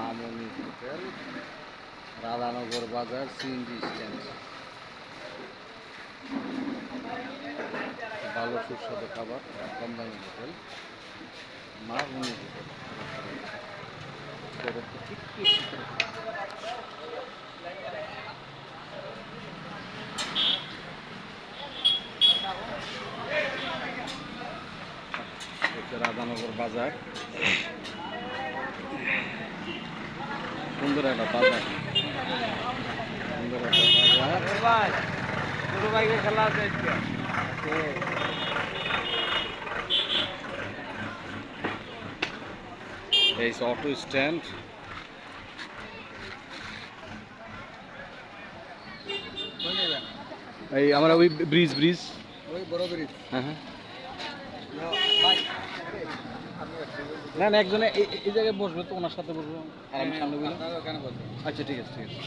মামনি hotel, Radhanagar বাজার, CNG stand. ভালো সুস্বাদু খাবার, কম দামি হোটেল, মামনি হোটেল। রাধানগর বাজার, সুন্দর একটা বাজার, সুন্দর একটা বাজার। খেলা আছে এই অটো স্ট্যান্ড। এই আমরা ওই ব্রিজ ব্রিজ ওই বড় ব্রিজ। হ্যাঁ হ্যাঁ না না, একজনে এই জায়গায় বসবে তো, ওনার সাথে বসবো আর আমি সামনে বললাম। ওখানে বলবো। আচ্ছা ঠিক আছে ঠিক আছে।